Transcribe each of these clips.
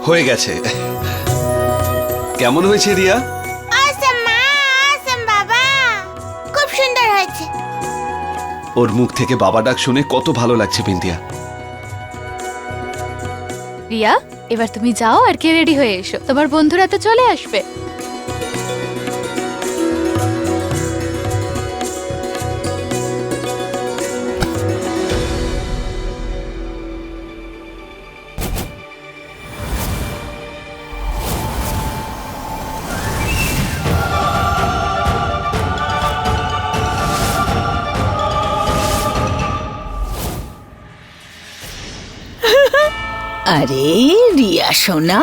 হয়ে গেছে। কেমন হয়েছে রিয়া? অসম মা, অসম বাবা, খুব সুন্দর হয়েছে। ওর মুখ থেকে বাবা ডাক শুনে কত ভালো লাগছে বিন্দিয়া। রিয়া, এবার তুমি যাও আর কে রেডি হয়ে এসো, তোমার বন্ধুরা তো চলে আসবে। আরে রিয়া সোনা,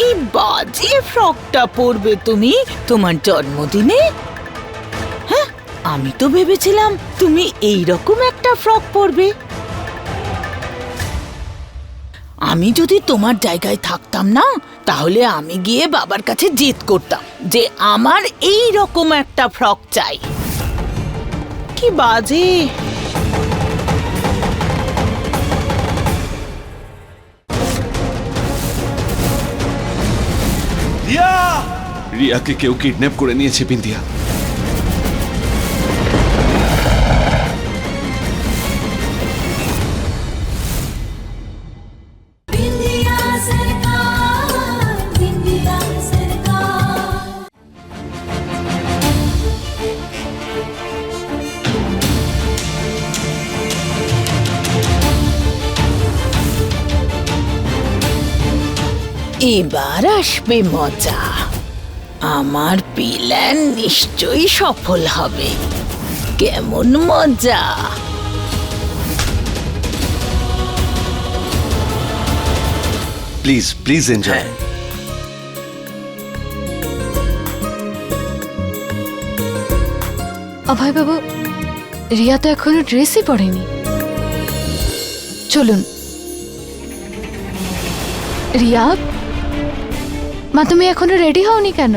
এই বাজে ফ্রকটা পরবে তুমি তোমার জন্মদিনে? হ্যাঁ, আমি তো ভেবেছিলাম তুমি এই রকম একটা ফ্রক পরবে। আমি যদি তোমার জায়গায় থাকতাম না, তাহলে আমি গিয়ে বাবার কাছে জেদ করতাম যে আমার এই রকম একটা ফ্রক চাই। কি বাজে! রিয়াকে কেউ কিডন্যাপ করে নিয়েছে বিন্দিয়া। এবার আসবে মজা। আমার প্ল্যান নিশ্চয়ই সফল হবে। কেমন মজা! Please please enjoy. অভয় বাবু, রিয়া তো এখনো ড্রেসই পরেনি। চলুন। রিয়া মা, তুমি এখনো রেডি হওনি কেন?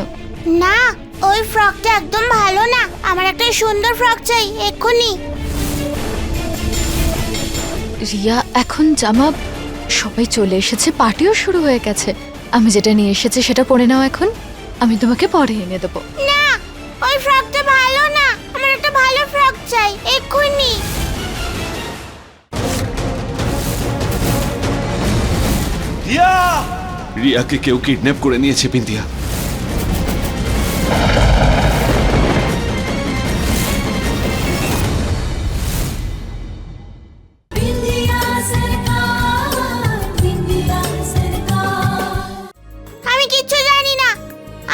না, ওই ফ্রকটা একদম ভালো না। আমার একটা সুন্দর ফ্রক চাই এক্ষুনি। রিয়া, এখন জামা সবাই চলে এসেছে, পার্টিও শুরু হয়ে গেছে। আমি যেটা নিয়ে এসেছি সেটা পরে নাও এখন, আমি তোমাকে পরে এনে দেবো। না, ওই ফ্রকটা ভালো না। আমার একটা ভালো ফ্রক চাই এক্ষুনি। রিয়াকে কেউ কিডন্যাপ করে নিয়েছে বিন্দিয়া। আমি কিচ্ছু জানি না।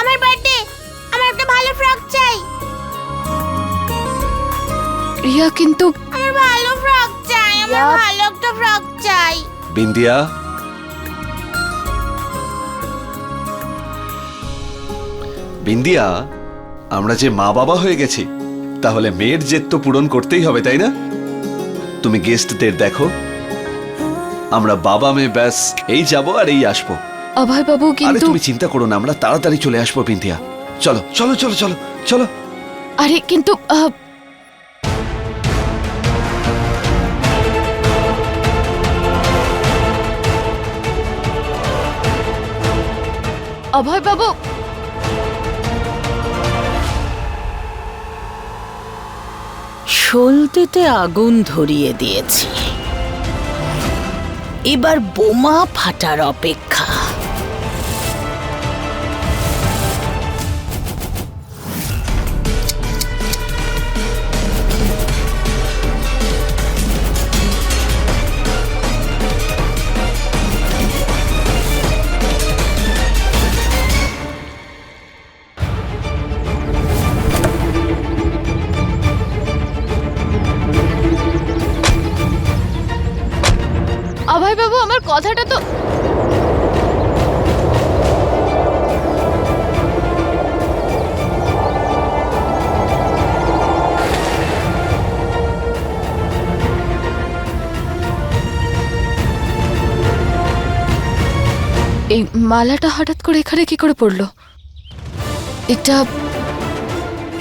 আমার বার্থডে, আমার একটা ভালো ফ্রক চাই। রিয়া কিন্তু আমার ভালো ফ্রক চাই, আমার ভালো একটা ফ্রক চাই। বিন্দিয়া, বিন্দিয়া, আমরা যে মা বাবা হয়ে গেছি, তাহলে মেয়ের জেদ তো পূরণ করতেই হবে, তাই না? তুমি গেস্টদের দেখো, আমরা বাবা মেয়ে ব্যাস এই যাবো আর এই আসবো। অভয় বাবু আরে কিন্তু তুমি চিন্তা করো না, আমরা তাড়াতাড়ি চলে আসবো বিন্দিয়া। চলো চলো চলো চলো চলো। আরে কিন্তু অভয় বাবু, সলতেতে আগুন ধরিয়ে দিয়েছি, এবার বোমা ফাটার অপেক্ষা। অভয় বাবু, আমার কথাটা তো এই মালাটা হঠাৎ করে এখানে কি করে পড়লো? এটা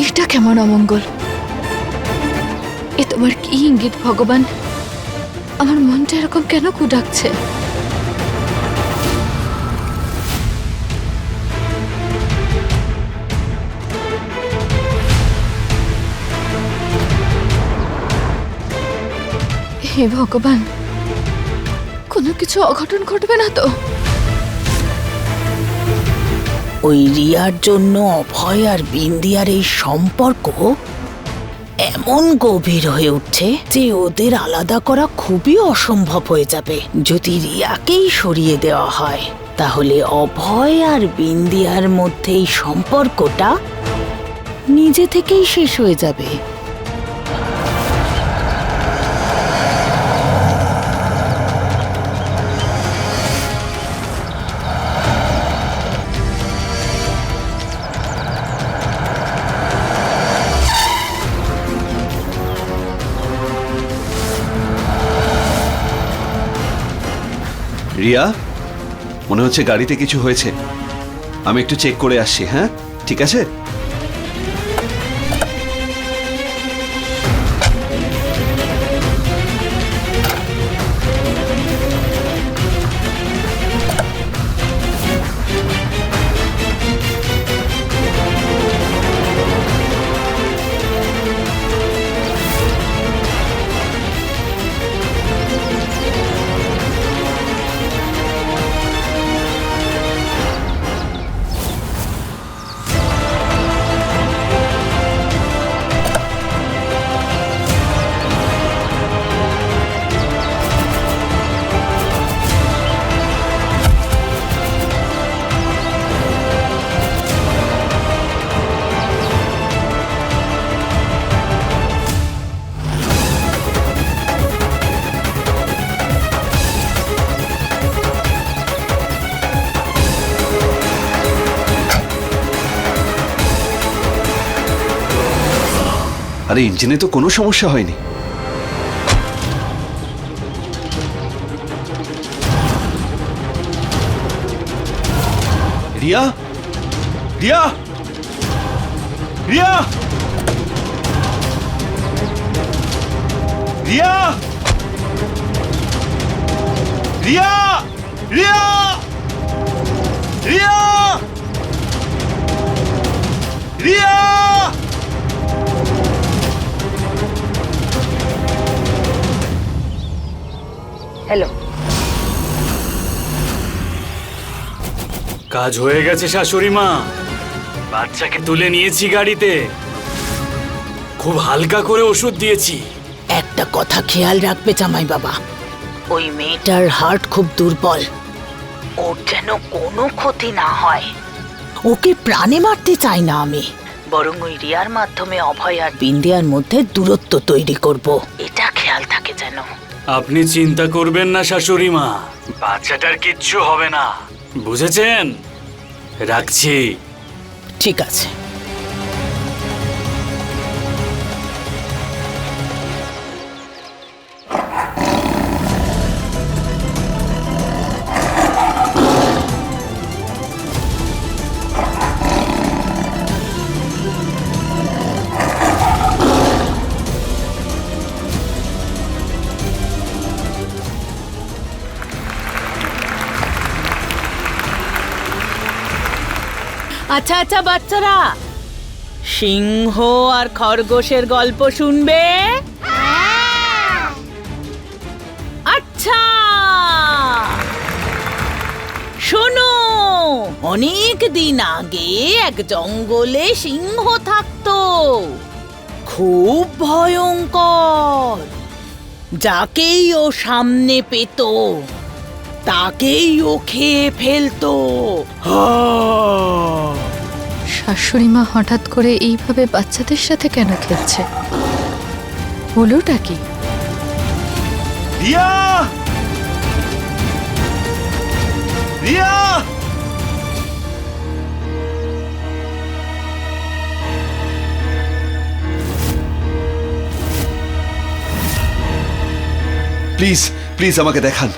এটা কেমন অমঙ্গল! এ তোমার কি ইঙ্গিত ভগবান? আমার মনটা এরকম কেন কুডাকছে? হে ভগবান, কোনো কিছু অঘটন ঘটবে না তো? ওই রিয়ার জন্য অভয় আর বিন্দিয়ার এই সম্পর্ক এমন গভীর হয়ে উঠছে যে ওদের আলাদা করা খুবই অসম্ভব হয়ে যাবে। যদি রিয়াকেই সরিয়ে দেওয়া হয় তাহলে অভয় আর বিন্দিয়ার মধ্যে এই সম্পর্কটা নিজে থেকেই শেষ হয়ে যাবে। রিয়া, মনে হচ্ছে গাড়িতে কিছু হয়েছে। আমি একটু চেক করে আসছি। হ্যাঁ, ঠিক আছে। আরে ইঞ্জিনে তো কোনো সমস্যা হয়নি। রিয়া, রিয়া, রিয়া, রিয়া, রিয়া, রিয়া, রিয়া, রিয়া। হ্যালো, কাজ হয়ে গেছে শাশুড়ি মা। বাচ্চাকে তুলে নিয়েছি গাড়িতে, খুব হালকা করে ওষুধ দিয়েছি। একটা কথা খেয়াল রাখবে জামাই বাবা, ওই মেয়েটার হার্ট খুব দুর্বল। ওর যেন কোনো ক্ষতি না হয়। ওকে প্রাণে মারতে চাই না আমি, বরং ওই রিয়ার মাধ্যমে অভয় আর বিন্দিয়ার মধ্যে দূরত্ব তৈরি করব। এটা খেয়াল থাকে যেন। আপনি চিন্তা করবেন না শাশুড়ি মা, বাচ্চাটার কিচ্ছু হবে না, বুঝেছেন? রাখছি। ঠিক আছে। আচ্ছা আচ্ছা বাচ্চারা, সিংহ আর খরগোশের গল্প শুনবে? আচ্ছা শোনো, অনেক দিন আগে এক জঙ্গলে সিংহ থাকতো, খুব ভয়ঙ্কর। যাকেই ও সামনে পেত তাকেই ও খেয়ে ফেলতো। শাশুড়ি মা হঠাৎ করে এইভাবে বাচ্চাদের সাথে কেন খেলছে? হলোটা কি? রিয়া, রিয়া, প্লিজ প্লিজ আমাকে দেখান।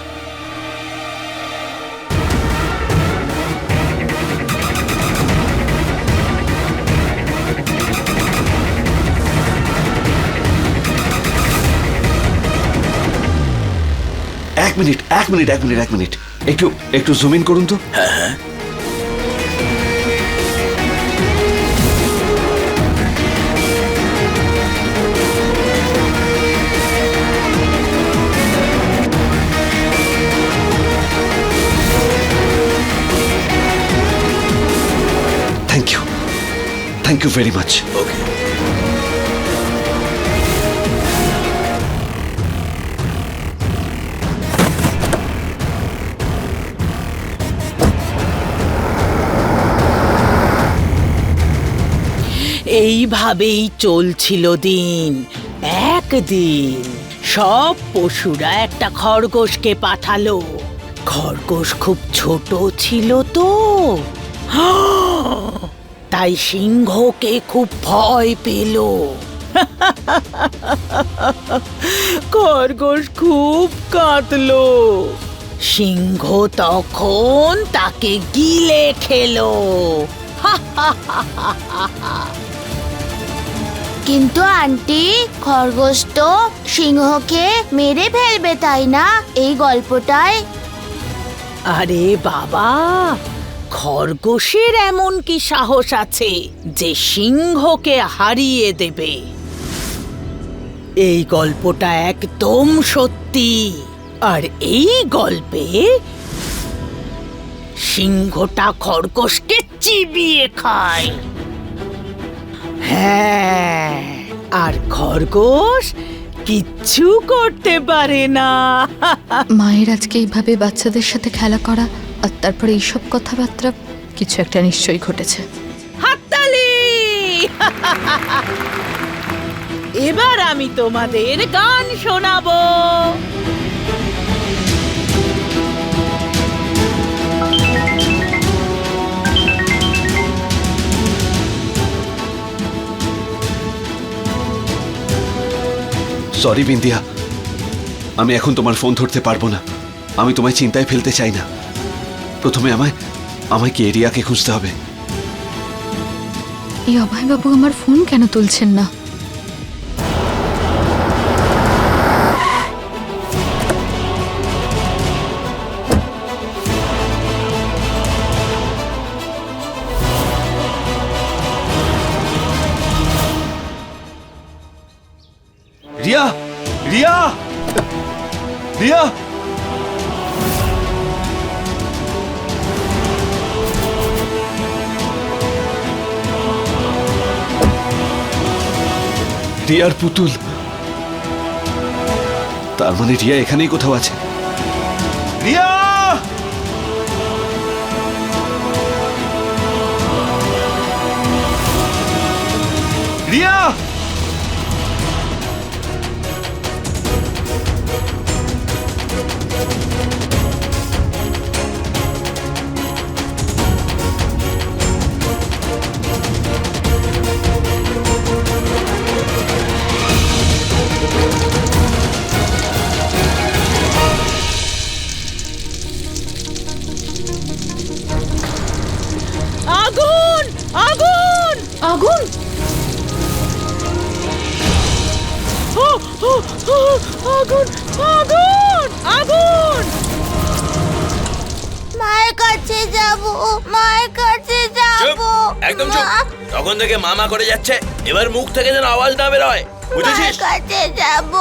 এক মিনিট, একটু একটু জুম ইন করুন তো। হ্যাঁ, থ্যাংক ইউ ভেরি মাচ। ওকে। এইভাবেই চলছিল দিন। একদিন সব পশুরা একটা খরগোশকে পাঠালো। খরগোশ খুব ছোট ছিল তো, তাই সিংহকে খুব ভয় পেল। খরগোশ খুব কাঁদলো। সিংহ তখন তাকে গিলে খেলো। কিন্তু আন্টি, খরগোশ তো সিংহকে মেরে ফেলবে, তাই না এই গল্পটায়? আরে বাবা, খরগোশের এমন কি সাহস আছে যে সিংহকে হারিয়ে দেবে? এই গল্পটা একদম সত্যি। আর এই গল্পে সিংহটা খরগোশকে চিবিয়ে খায়। হ্যাঁ, আর খরগোশ কিচ্ছু করতে পারে না। মায়ের আজকে এইভাবে বাচ্চাদের সাথে খেলা করা আর তারপরে এইসব কথাবার্তা, কিছু একটা নিশ্চয়ই ঘটেছে। হাততালি! এবার আমি তোমাদের গান শোনাবো। সরি বিন্দিয়া, আমি এখন তোমার ফোন ধরতে পারবো না। আমি তোমায় চিন্তায় ফেলতে চাই না। প্রথমে আমায় কি এরিয়াকে খুঁজতে হবে। এই অভয়বাবু আমার ফোন কেন তুলছেন না? রিয়া, রিয়া, রিয়া! রিয়ার পুতুল। তার মানে রিয়া এখানেই কোথাও আছে। রিয়া! রিয়া! আগুন! আগুন! আগুন! আগুন! আগুন! আগুন! মায়ের কাছে যাব, মায়ের কাছে যাব। একদম চুপ। তখন থেকে মামা করে যাচ্ছে, এবার মুখ থেকে যেন আওয়াজ না বেরোয়, বুঝেছিস? মায়ের কাছে যাব।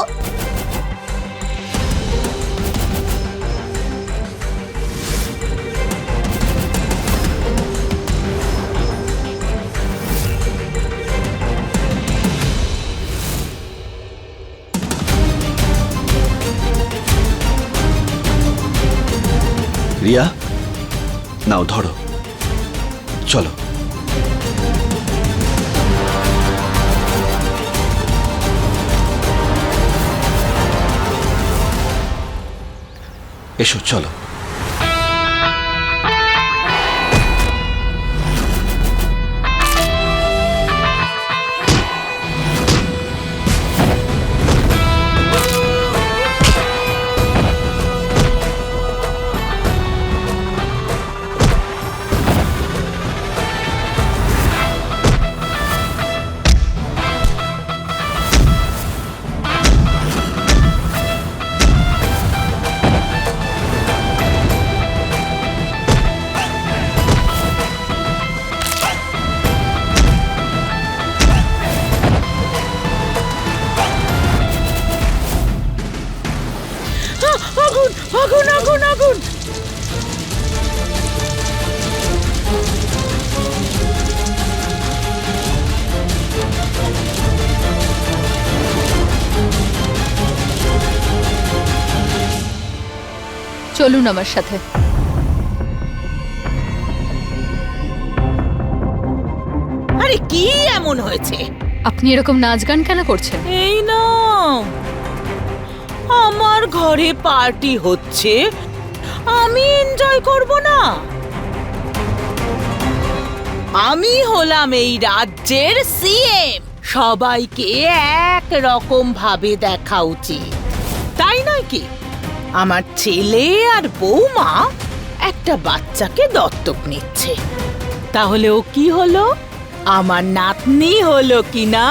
রিয়া, নাও ধরো, চলো। এসো, চলো। আগুন! আগুন! আগুন! আগুন! চলুন আমার সাথে। আরে কি এমন হয়েছে? আপনি এরকম নাচ গান কেন করছেন? এই না, আমার ঘরে পার্টি হচ্ছে, আমি এনজয় করব না? আমি হলাম এই রাজ্যের সিএম, সবাইকে এক রকম ভাবে দেখা উচিত, তাই নয় কি? আমার ছেলে আর বৌমা একটা বাচ্চাকে দত্তক নিচ্ছে, তাহলে ও কি হলো? আমার নাতনি হলো কি না?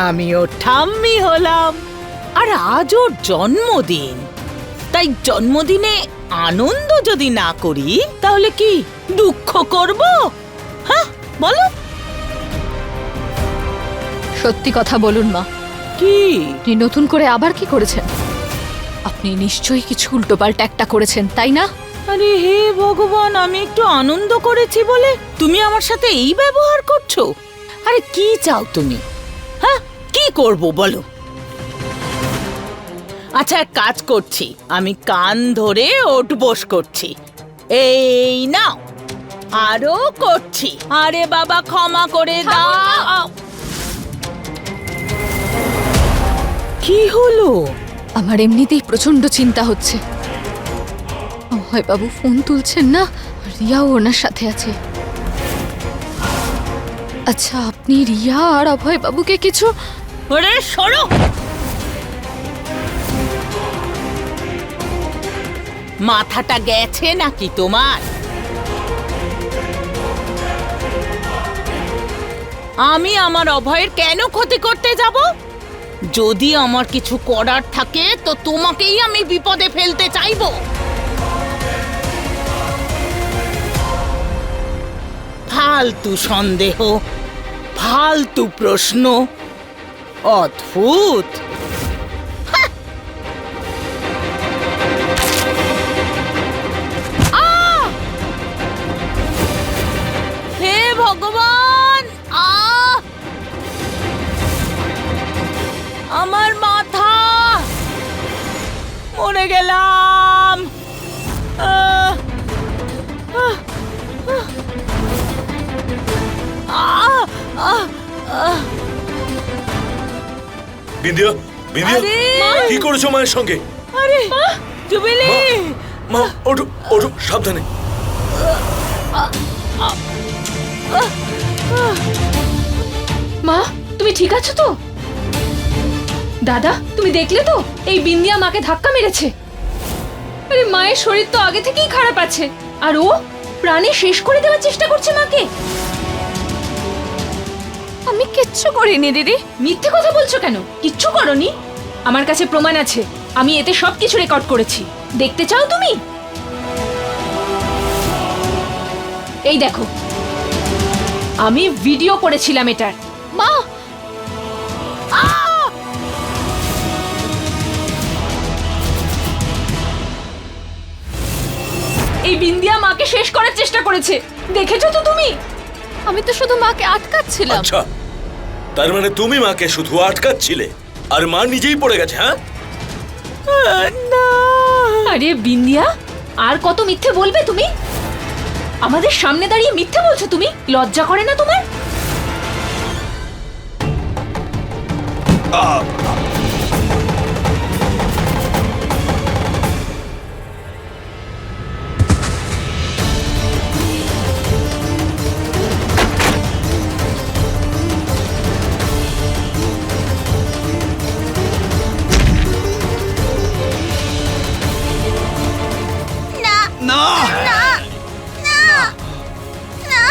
আমি ওর ঠাম্মি হলাম। আর আজ ওর জন্মদিন, তাই জন্মদিনে আনন্দ যদি না করি তাহলে কি দুঃখ করব? হ্যাঁ বলো। সত্যি কথা বলুন মা, কি? আপনি নতুন করে আবার কি করেছেন? আপনি নিশ্চয়ই কিছু উল্টোপাল্টা একটা করেছেন, তাই না? আরে হে ভগবান, আমি একটু আনন্দ করেছি বলে তুমি আমার সাথে এই ব্যবহার করছো? আরে কি চাও তুমি? হ্যাঁ কি করব বলো? আচ্ছা এক কাজ করছি, আমি কান ধরে ওঠবোস করছি, এই নাও, আরো করছি। আরে বাবা ক্ষমা করে দাও। কি হলো? আমার এমনিতেই প্রচন্ড চিন্তা হচ্ছে। অভয় বাবু ফোন তুলছেন না, রিয়াও ওনার সাথে আছে। আচ্ছা আপনি রিয়া আর অভয় বাবুকে কিছু... ওরে সরো! মাথাটা গেছে নাকি তোমার? আমি আমার অভয়ের কেন ক্ষতি করতে যাব? যদি আমার কিছু করার থাকে তো তোমাকেই আমি বিপদে ফেলতে চাইবো। ফালতু সন্দেহ, ফালতু প্রশ্ন, অদ্ভুত। হ্যাঁ। আহ! হে ভগবান, আমার মাথা, মরে গেলাম। আহ! আহ! আহ! আহ! আহ! বিন্দিয়া, বিন্দিয়া, আরে! কি করেছো মায়ের সঙ্গে? আরে জুবিলি, মা ওঠো, ওঠো, সাবধানে। মা তুমি ঠিক আছো তো? দাদা তুমি দেখলে তো এই বিন্দিয়া মাকে ধাক্কা মেরেছে। আরে মায়ের শরীর তো আগে থেকেই খারাপ আছে, আর ও প্রাণে শেষ করে দেওয়ার চেষ্টা করছে মাকে। আমি কিচ্ছু করিনি দিদি। মিথ্যে কথা বলছো কেন? কিচ্ছু করনি। আমার কাছে প্রমাণ আছে, আমি এতে সবকিছু রেকর্ড করেছি। দেখতে চাও তুমি? এই দেখো, আমি ভিডিও করেছিলাম এটার। মা এই বিন্দিয়া মাকে শেষ করার চেষ্টা করেছে, দেখেছো তো তুমি? আমি তো শুধু মাকে আটকাচ্ছিলাম। আচ্ছা, তার মানে তুমি মাকে শুধু আটকাচ্ছিলে আর মা নিজেই পড়ে গেছে? হ্যাঁ, না। আরে বিন্দিয়া, আর কত মিথ্যে বলবে তুমি? আমাদের সামনে দাঁড়িয়ে মিথ্যে বলছো তুমি? লজ্জা করে না তোমার? না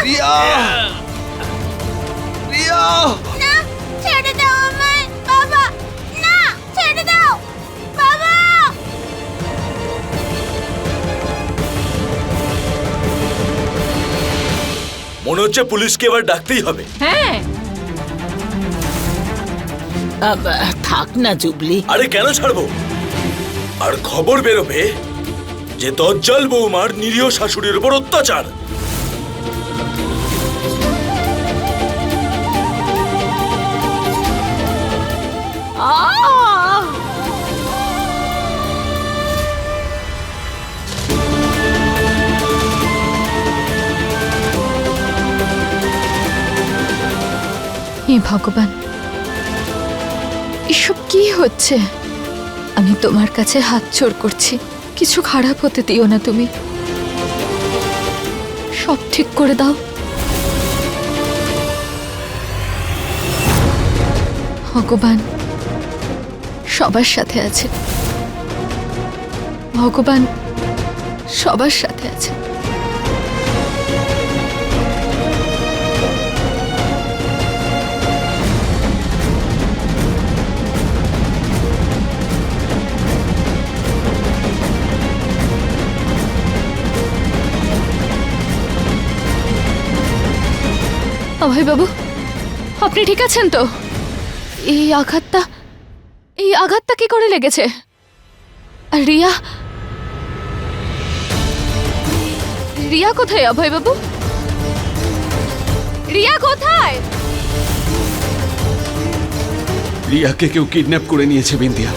রিয়া, রিয়া, না, ছেড়ে দাও আমায় বাবা, না ছেড়ে দাও বাবা। মনে হচ্ছে পুলিশকে এবার ডাকতেই হবে। হ্যাঁ থাক না জুবলি। আরে কেন ছাড়বো? আর খবর বেরোবে যে দজ্জাল বৌমার নিরীহ শাশুড়ির উপর অত্যাচার। হে ভগবান, এসব কি হচ্ছে? আমি তোমার কাছে হাত জোড় করছি, কিছু খারাপ হতে দিও না তুমি। সব ঠিক করে দাও ভগবান। সবার সাথে আছে ভগবান, সবার সাথে আছে। অভয় বাবু, আপনি ঠিক আছেন তো? এই আঘাতটা কি করে লেগেছে? আর রিয়া কোথায় অভয় বাবু? রিয়া কোথায়? রিয়াকে কেউ কিডন্যাপ করে নিয়েছে বিন্দিয়া।